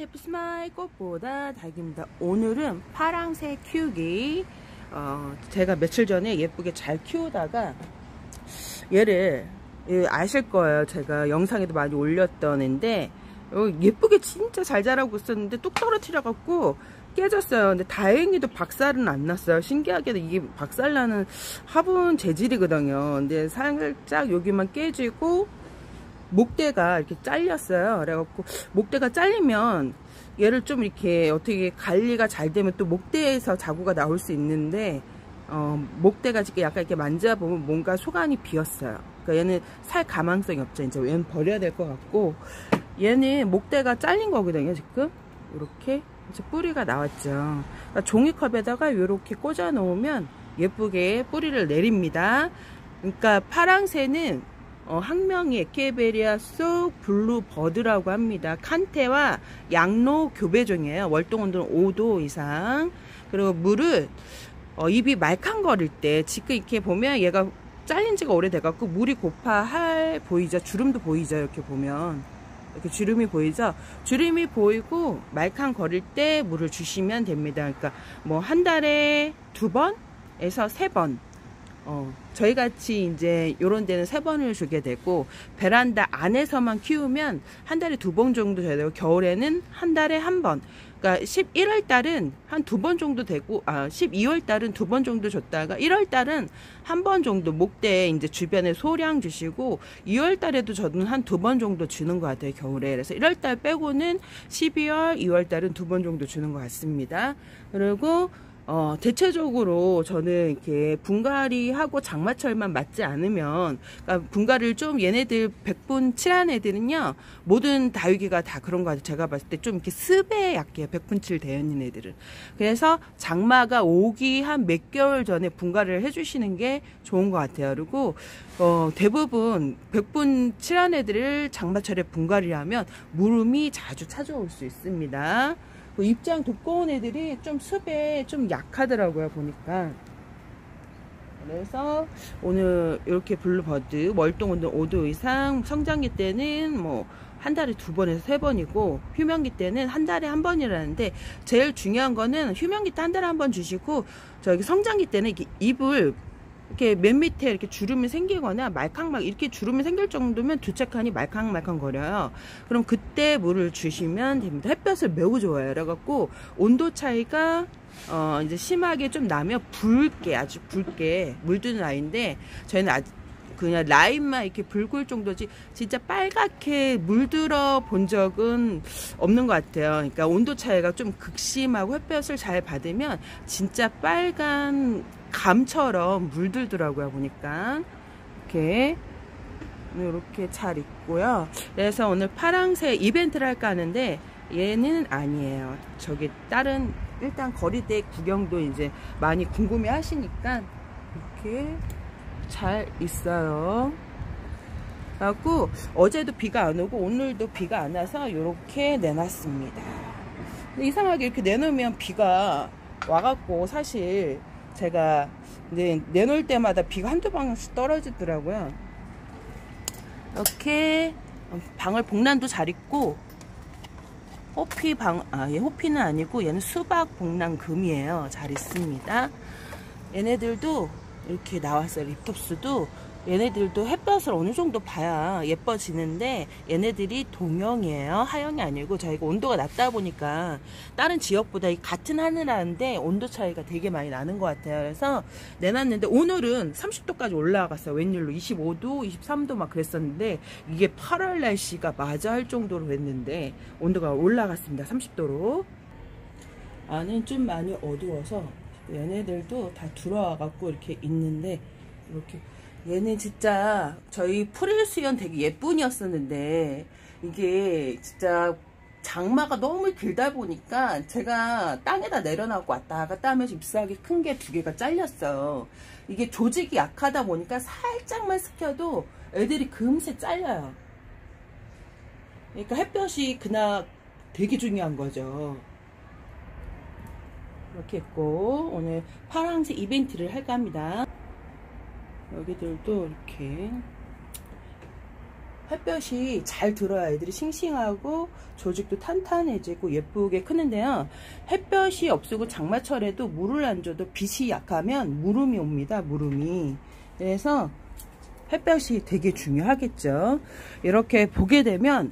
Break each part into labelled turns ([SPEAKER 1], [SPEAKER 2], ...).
[SPEAKER 1] 해피 스마일 꽃보다 닭입니다. 오늘은 파랑새 키우기. 제가 며칠 전에 예쁘게 잘 키우다가 얘를 아실 거예요. 제가 영상에도 많이 올렸던 애인데 예쁘게 진짜 잘 자라고 있었는데 뚝 떨어뜨려 갖고 깨졌어요. 근데 다행히도 박살은 안 났어요. 신기하게도 이게 박살나는 화분 재질이거든요. 근데 살짝 여기만 깨지고 목대가 이렇게 잘렸어요. 그래갖고 목대가 잘리면 얘를 좀 이렇게 어떻게 관리가 잘 되면 또 목대에서 자구가 나올 수 있는데 목대가 지금 약간 이렇게 만져보면 뭔가 속안이 비었어요. 그러니까 얘는 살 가망성이 없죠. 이제 얘는 버려야 될 것 같고, 얘는 목대가 잘린 거거든요. 지금 이렇게 이제 뿌리가 나왔죠. 그러니까 종이컵에다가 이렇게 꽂아 놓으면 예쁘게 뿌리를 내립니다. 그러니까 파랑새는 학명이 에케베리아 속 블루버드라고 합니다. 칸테와 양로 교배종이에요. 월동온도는 5도 이상. 그리고 물을 잎이 말캉거릴 때, 지금 이렇게 보면 얘가 잘린 지가 오래돼갖고 물이 고파 보이죠? 주름도 보이죠? 이렇게 보면 이렇게 주름이 보이죠? 주름이 보이고 말캉거릴 때 물을 주시면 됩니다. 그러니까 뭐 한 달에 2번에서 3번. 저희 같이 이제 요런 데는 3번을 주게 되고, 베란다 안에서만 키우면 한 달에 2번 정도 줘야 되고, 겨울에는 한 달에 1번. 그러니까 11월 달은 한 2번 정도 되고, 12월 달은 2번 정도 줬다가 1월 달은 1번 정도 목대에 이제 주변에 소량 주시고, 2월 달에도 저는 한 2번 정도 주는 것 같아요, 겨울에. 그래서 1월 달 빼고는 12월, 2월 달은 2번 정도 주는 것 같습니다. 그리고 대체적으로 저는 이렇게 분갈이하고 장마철만 맞지 않으면, 그러니까 분갈이를 좀 얘네들 백분칠한 애들은요, 모든 다육이가 다 그런 것 같아요. 제가 봤을 때 좀 이렇게 습에 약해요. 백분칠 되어 있는 애들은. 그래서 장마가 오기 한 몇 개월 전에 분갈이를 해주시는 게 좋은 것 같아요. 그리고 대부분 백분칠한 애들을 장마철에 분갈이를 하면 물음이 자주 찾아올 수 있습니다. 입장 두꺼운 애들이 좀 습에 좀 약하더라고요, 보니까. 그래서 오늘 이렇게 블루버드 월동온도 5도 이상, 성장기 때는 뭐 한 달에 2번에서 3번이고, 휴면기 때는 한 달에 1번이라는데, 제일 중요한 거는 휴면기 때 한 달에 1번 주시고, 저기 성장기 때는 이렇게 잎을 이렇게 맨 밑에 이렇게 주름이 생기거나 이렇게 주름이 생길 정도면 두책하니 말캉말캉 거려요. 그럼 그때 물을 주시면 됩니다. 햇볕을 매우 좋아해요. 그래갖고 온도 차이가 이제 심하게 좀 나면 아주 붉게 물드는 아이인데, 저희는 아직 그냥 라인만 이렇게 붉을 정도지 진짜 빨갛게 물들어 본 적은 없는 것 같아요. 그러니까 온도 차이가 좀 극심하고 햇볕을 잘 받으면 진짜 빨간 감처럼 물들더라고요, 보니까. 이렇게 잘 있고요. 그래서 오늘 파랑새 이벤트를 할까 하는데, 얘는 아니에요. 저기 다른, 일단 거리대 구경도 이제 많이 궁금해 하시니까 이렇게 잘 있어요. 그래갖고 어제도 비가 안 오고 오늘도 비가 안 와서 이렇게 내놨습니다. 근데 이상하게 이렇게 내놓으면 비가 와갖고, 사실 제가 이제 내놓을 때마다 비가 한두 방씩 떨어지더라고요. 이렇게 방울 복란도 잘 있고, 얘 호피는 아니고 얘는 수박 복란금이에요. 잘 있습니다. 얘네들도 이렇게 나왔어요. 립톱스도 얘네들도 햇볕을 어느 정도 봐야 예뻐지는데, 얘네들이 동형이에요. 하형이 아니고, 저희가 온도가 낮다 보니까 다른 지역보다 같은 하늘 하는데 온도 차이가 되게 많이 나는 것 같아요. 그래서 내놨는데 오늘은 30도까지 올라갔어요. 웬일로 25도, 23도 막 그랬었는데, 이게 8월 날씨가 맞아 할 정도로 됐는데 온도가 올라갔습니다. 30도로. 안은 좀 많이 어두워서 얘네들도 다 들어와 갖고 이렇게 있는데, 이렇게 얘는 진짜 저희 프릴수연 되게 예쁜이었었는데, 이게 진짜 장마가 너무 길다 보니까 제가 땅에다 내려놔고 왔다 갔다 하면서 잎사귀 큰 게 2개가 잘렸어요. 이게 조직이 약하다 보니까 살짝만 스켜도 애들이 금세 잘려요. 그러니까 햇볕이 그날 되게 중요한 거죠. 이렇게 했고, 오늘 파랑새 이벤트를 할까 합니다. 여기들도 이렇게 햇볕이 잘 들어야 애들이 싱싱하고 조직도 탄탄해지고 예쁘게 크는데요. 햇볕이 없고 장마철에도 물을 안 줘도 빛이 약하면 무름이 옵니다. 무름이. 그래서 햇볕이 되게 중요하겠죠. 이렇게 보게 되면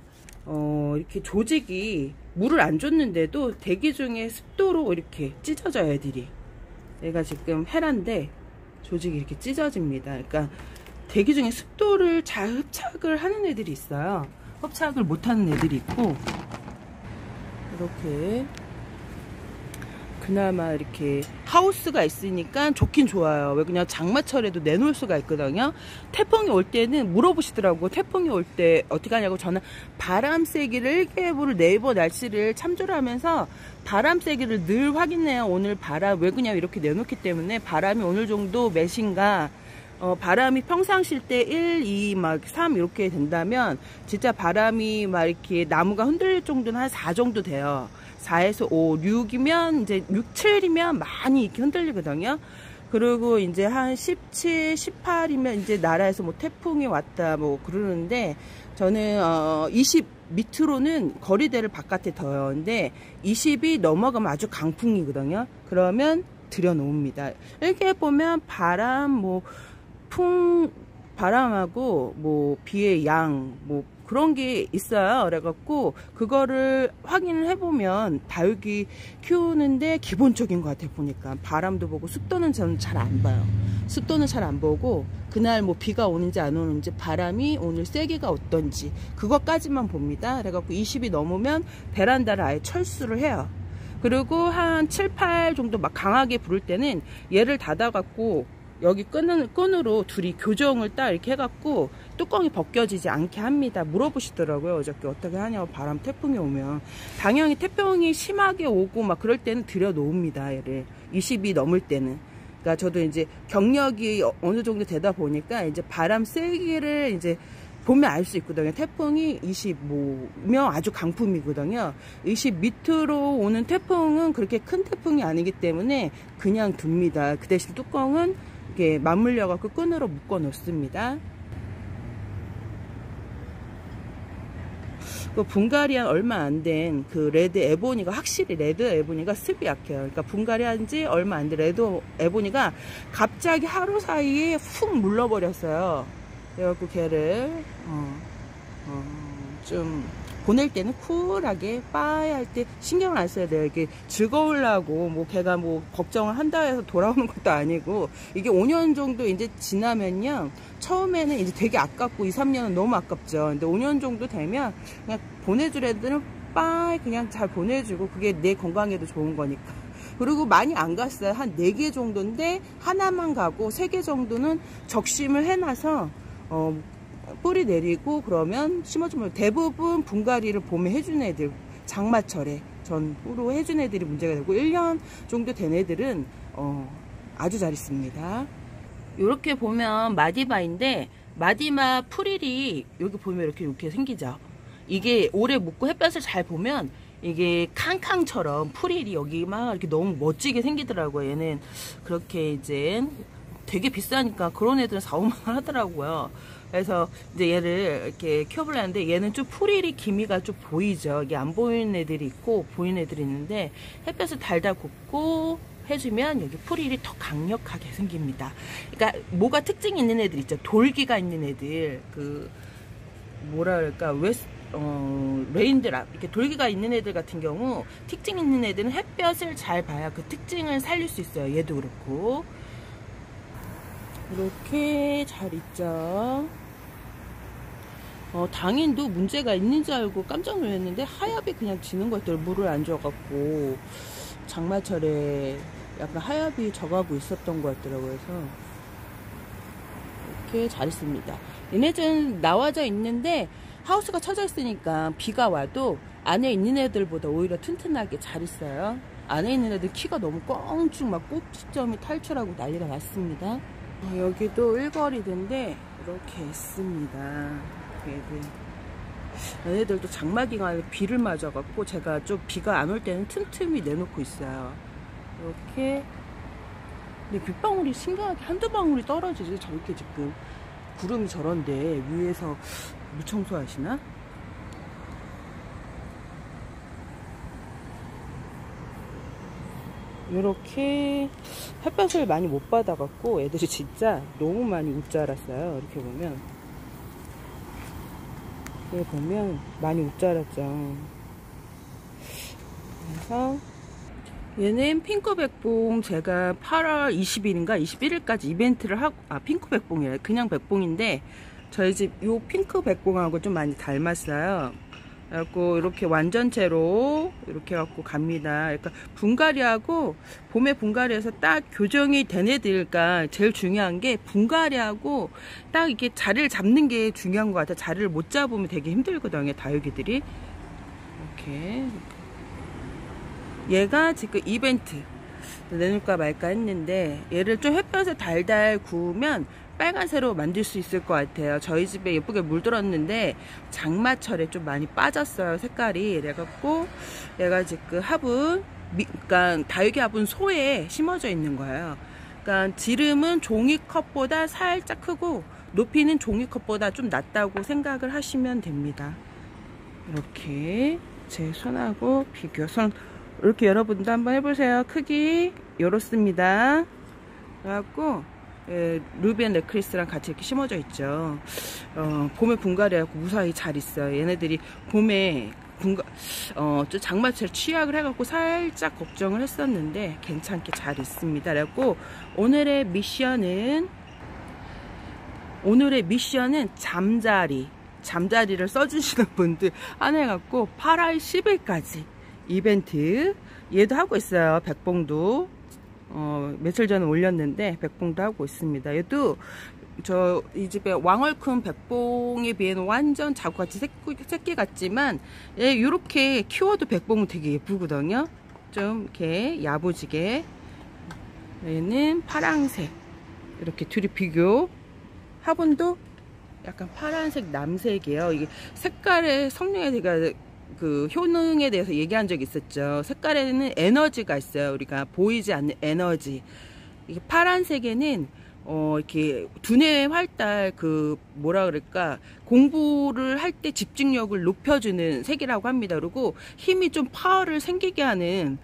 [SPEAKER 1] 이렇게 조직이 물을 안 줬는데도 대기 중에 습도로 이렇게 찢어져요. 애들이. 얘가 지금 헤란데 조직이 이렇게 찢어집니다. 그러니까 대기 중에 습도를 잘 흡착을 하는 애들이 있어요. 흡착을 못하는 애들이 있고, 이렇게 그나마 이렇게 하우스가 있으니까 좋긴 좋아요. 왜 그냥 장마철에도 내놓을 수가 있거든요. 태풍이 올 때는 물어보시더라고. 태풍이 올 때 어떻게 하냐고. 저는 바람 세기를 1개월을 네이버 날씨를 참조를 하면서 바람 세기를 늘 확인해요. 오늘 바람 왜 그냥 이렇게 내놓기 때문에 바람이 어느 정도 몇인가, 바람이 평상시일 때 1, 2, 막 3 이렇게 된다면 진짜 바람이 막 이렇게 나무가 흔들릴 정도는 한 4 정도 돼요. 4에서 5, 6이면 이제 6, 7이면 많이 이렇게 흔들리거든요. 그리고 이제 한 17, 18이면 이제 나라에서 뭐 태풍이 왔다 뭐 그러는데, 저는 20 밑으로는 거리대를 바깥에 둬요. 근데 20이 넘어가면 아주 강풍이거든요. 그러면 들여놓습니다. 이렇게 보면 바람, 뭐 바람하고 뭐 비의 양, 뭐 그런 게 있어요. 그래갖고 그거를 확인을 해보면 다육이 키우는데 기본적인 것 같아요. 보니까 바람도 보고 습도는 저는 잘 안 봐요. 습도는 잘 안 보고 그날 뭐 비가 오는지 안 오는지, 바람이 오늘 세기가 어떤지 그것까지만 봅니다. 그래갖고 20이 넘으면 베란다를 아예 철수를 해요. 그리고 한 7, 8 정도 막 강하게 부를 때는 얘를 닫아갖고 여기 끈으로 둘이 교정을 딱 이렇게 해갖고 뚜껑이 벗겨지지 않게 합니다. 물어보시더라고요. 어저께 어떻게 하냐고. 바람 태풍이 오면. 당연히 태풍이 심하게 오고 막 그럴 때는 들여놓습니다. 얘를 20이 넘을 때는. 그러니까 저도 이제 경력이 어느 정도 되다 보니까 이제 바람 세기를 이제 보면 알 수 있거든요. 태풍이 25면 아주 강풍이거든요. 20 밑으로 오는 태풍은 그렇게 큰 태풍이 아니기 때문에 그냥 둡니다. 그 대신 뚜껑은 이렇게 맞물려 갖고 끈으로 묶어 놓습니다. 그 분갈이한 얼마 안 된 그 레드 에보니가, 확실히 레드 에보니가 습이 약해요. 그러니까 분갈이한 지 얼마 안 된 레드 에보니가 갑자기 하루 사이에 훅 물러버렸어요. 그래갖고 걔를 좀 보낼 때는 쿨하게 빠야 할 때 신경을 안 써야 돼요. 이게 즐거우려고 뭐 걔가 뭐 걱정을 한다 해서 돌아오는 것도 아니고, 이게 5년 정도 이제 지나면요, 처음에는 이제 되게 아깝고 2, 3년은 너무 아깝죠. 근데 5년 정도 되면 그냥 보내줄 애들은 빠 그냥 잘 보내주고, 그게 내 건강에도 좋은 거니까. 그리고 많이 안 갔어요. 한 4개 정도인데 하나만 가고 3개 정도는 적심을 해놔서 뿌리 내리고 그러면 심어주면, 대부분 분갈이를 봄에 해준 애들, 장마철에 전후로 해준 애들이 문제가 되고, 1년 정도 된 애들은 아주 잘 있습니다. 이렇게 보면 마디바인데, 마디마 풀일이 여기 보면 이렇게 생기죠. 이게 오래 묵고 햇볕을 잘 보면 이게 캉캉처럼 풀일이 여기 막 이렇게 너무 멋지게 생기더라고요. 얘는 그렇게 이제 되게 비싸니까 그런 애들은 4, 5만 원 하더라고요. 그래서 이제 얘를 이렇게 키워보려 하는데, 얘는 좀 풀일이 기미가 좀 보이죠. 이게 안 보이는 애들이 있고 보이는 애들이 있는데, 햇볕을 달달 굽고 해주면 여기 풀일이 더 강력하게 생깁니다. 그러니까 뭐가 특징이 있는 애들 있죠. 돌기가 있는 애들, 그 뭐라 그럴까, 레인드랍, 이렇게 돌기가 있는 애들 같은 경우, 특징 있는 애들은 햇볕을 잘 봐야 그 특징을 살릴 수 있어요. 얘도 그렇고. 이렇게 잘 있죠. 당인도 문제가 있는 줄 알고 깜짝 놀랐는데, 하엽이 그냥 지는 것 같아요. 물을 안 줘갖고 장마철에 약간 하엽이 져가고 있었던 것 같더라고요. 그래서 이렇게 잘 있습니다. 얘네들은 나와져 있는데 하우스가 쳐져 있으니까 비가 와도 안에 있는 애들보다 오히려 튼튼하게 잘 있어요. 안에 있는 애들 키가 너무 껑충 막 꼭지점이 탈출하고 난리가 났습니다. 여기도 일거리인데 이렇게 있습니다. 얘네들도 장마기간에 비를 맞아갖고 제가 좀 비가 안 올 때는 틈틈이 내놓고 있어요. 이렇게. 근데 빗방울이 신기하게 한두 방울이 떨어지지. 저렇게 지금 구름이 저런데 위에서 물 청소하시나? 이렇게 햇볕을 많이 못 받아갖고 애들이 진짜 너무 많이 웃 자랐어요. 이렇게 보면 많이 웃 자랐죠. 그래서 얘는 핑크백봉 제가 8월 20일인가 21일까지 이벤트를 하고, 핑크백봉이에요. 그냥 백봉인데 저희 집 요 핑크백봉하고 좀 많이 닮았어요. 그래갖고 이렇게 완전체로 이렇게 갖고 갑니다. 그러니까 분갈이하고 봄에 분갈이해서 딱 교정이 된 애들까 제일 중요한 게 분갈이하고 딱 이렇게 자리를 잡는 게 중요한 것 같아요. 자리를 못 잡으면 되게 힘들거든요, 다육이들이. 이렇게 얘가 지금 이벤트 내놓을까 말까 했는데 얘를 좀 햇볕에 달달 구우면 빨간색으로 만들 수 있을 것 같아요. 저희 집에 예쁘게 물들었는데 장마철에 좀 많이 빠졌어요, 색깔이. 그래갖고 얘가 지금 화분, 그러니까 다육이 화분 소에 심어져 있는 거예요. 그러니까 지름은 종이컵보다 살짝 크고 높이는 종이컵보다 좀 낮다고 생각을 하시면 됩니다. 이렇게 제 손하고 비교. 이렇게 여러분도 한번 해보세요. 크기 이렇습니다. 그래갖고 루비 앤 레크리스랑 같이 이렇게 심어져 있죠. 봄에 분갈이하고 무사히 잘 있어요. 얘네들이 봄에 장마철 취약을 해갖고 살짝 걱정을 했었는데 괜찮게 잘 있습니다. 그래갖고 오늘의 미션은 잠자리를 써주시는 분들 하나 해갖고 8월 10일까지 이벤트 얘도 하고 있어요. 백봉도 며칠 전에 올렸는데 백봉도 하고 있습니다. 얘도 이 집에 왕얼큰 백봉에 비해는 완전 자구같이 새끼 같지만 얘 요렇게 키워도 백봉은 되게 예쁘거든요. 좀 이렇게 야무지게. 얘는 파랑색. 이렇게 둘이 비교. 화분도 약간 파란색 남색이에요. 이게 색깔의 성능에 대해 그 효능에 대해서 얘기한 적이 있었죠. 색깔에는 에너지가 있어요. 우리가 보이지 않는 에너지. 이게 파란색에는 이렇게 두뇌 활달, 뭐라 그럴까, 공부를 할 때 집중력을 높여주는 색이라고 합니다. 그리고 힘이 좀 파워를 생기게 하는,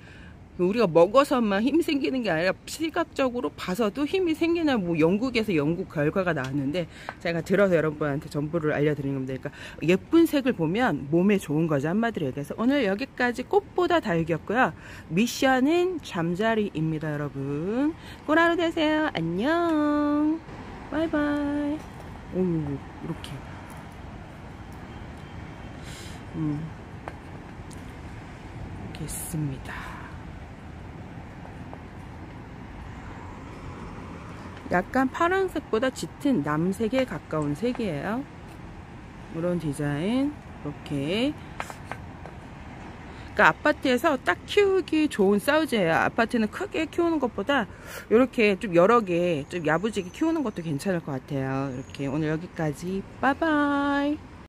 [SPEAKER 1] 우리가 먹어서만 힘이 생기는 게 아니라 시각적으로 봐서도 힘이 생기는, 영국에서 연구 결과가 나왔는데 제가 들어서 여러분한테 정보를 알려드리는 겁니다. 그러니까 예쁜 색을 보면 몸에 좋은 거죠, 한마디로 얘기해서. 오늘 여기까지 꽃보다 다육이었고요. 미션은 잠자리입니다, 여러분. 꿀 하루 되세요. 안녕. 바이바이. 오, 이렇게. 이렇게 있습니다. 약간 파란색보다 짙은 남색에 가까운 색이에요. 이런 디자인. 이렇게. 그러니까 아파트에서 딱 키우기 좋은 사이즈예요. 아파트는 크게 키우는 것보다 이렇게 좀 여러 개 좀 야무지게 키우는 것도 괜찮을 것 같아요. 이렇게 오늘 여기까지. 빠이바이.